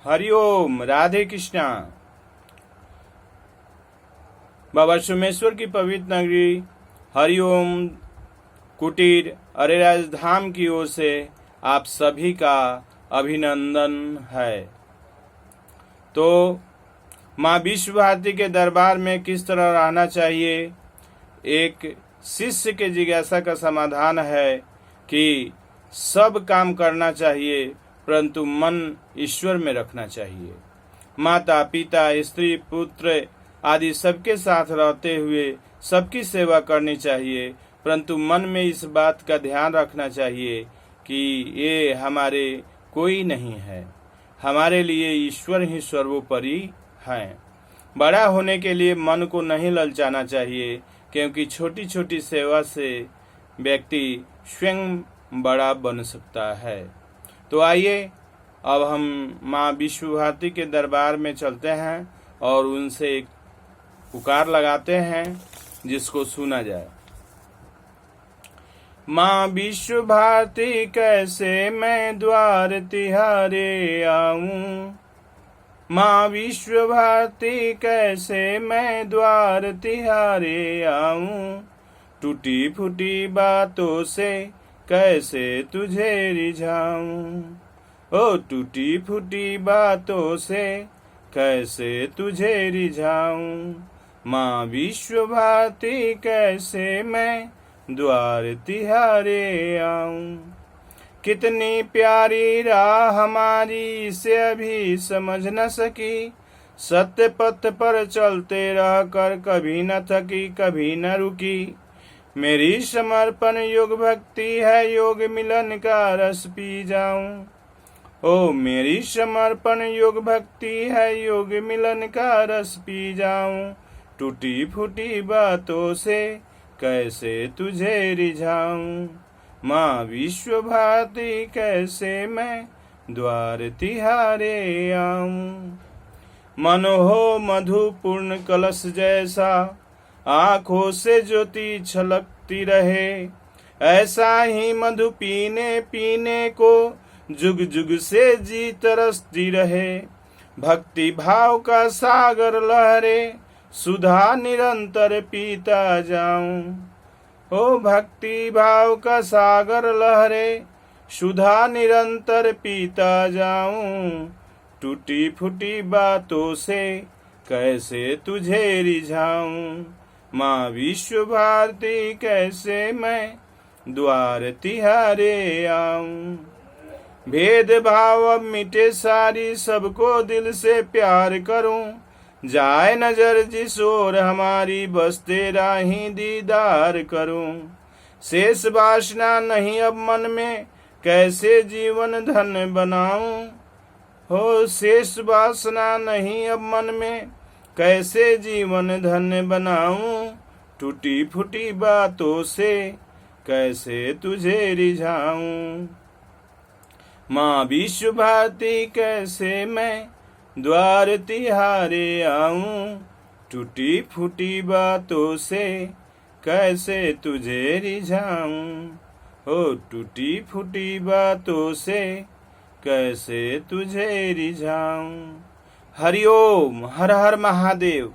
हरिओम, राधे कृष्णा। बाबा सोमेश्वर की पवित्र नगरी हरिओम कुटीर अरेराज धाम की ओर से आप सभी का अभिनंदन है। तो माँ विश्व भारती के दरबार में किस तरह रहना चाहिए, एक शिष्य के जिज्ञासा का समाधान है कि सब काम करना चाहिए परंतु मन ईश्वर में रखना चाहिए। माता पिता स्त्री पुत्र आदि सबके साथ रहते हुए सबकी सेवा करनी चाहिए, परंतु मन में इस बात का ध्यान रखना चाहिए कि ये हमारे कोई नहीं है, हमारे लिए ईश्वर ही सर्वोपरि हैं। बड़ा होने के लिए मन को नहीं ललचाना चाहिए, क्योंकि छोटी छोटी सेवा से व्यक्ति स्वयं बड़ा बन सकता है। तो आइए अब हम माँ विश्व भारती के दरबार में चलते हैं और उनसे एक पुकार लगाते हैं जिसको सुना जाए। माँ विश्व भारती कैसे मैं द्वार तिहारे आऊं, माँ विश्व भारती कैसे मैं द्वार तिहारे आऊं, टूटी फूटी बातों से कैसे तुझे रिझाऊं, ओ टूटी फूटी बातों से कैसे तुझे रिझाऊं, माँ विश्व भारती कैसे मैं द्वार तिहारे आऊं। कितनी प्यारी राह हमारी इसे अभी समझ न सकी, सत्य पथ पर चलते रह कर कभी न थकी कभी न रुकी, मेरी समर्पण योग भक्ति है योग मिलन का रस पी जाऊं, ओ मेरी समर्पण योग भक्ति है योग मिलन का रस पी जाऊं, टूटी फूटी बातों से कैसे तुझे रिझाऊं, माँ विश्व भारती कैसे मैं द्वार तिहारे आऊं। मन हो मधुपूर्ण कलश जैसा, आँखों से ज्योति छलकती रहे, ऐसा ही मधु पीने पीने को जुग जुग से जी तरसती रहे, भक्ति भाव का सागर लहरे सुधा निरंतर पीता जाऊं, ओ भक्ति भाव का सागर लहरे सुधा निरंतर पीता जाऊं, टूटी फूटी बातों से कैसे तुझे रिझाऊं, माँ विश्व भारती कैसे मैं द्वार तिहारे आऊं। भेद भाव अब मिटे सारी सबको दिल से प्यार करूं, जाए नजर जिस ओर हमारी बस तेरा ही दीदार करूं, शेष वासना नहीं अब मन में कैसे जीवन धन बनाऊं, हो शेष वासना नहीं अब मन में कैसे जीवन धन बनाऊं, टूटी फूटी बातों से कैसे तुझे रिझाऊं, माँ विश्व भारती कैसे मैं द्वार तिहारे आऊं, टूटी फूटी बातों से कैसे तुझे रिझाऊं, ओ टूटी फूटी बातों से कैसे तुझे रिझाऊं। हरिओम, हर हर महादेव।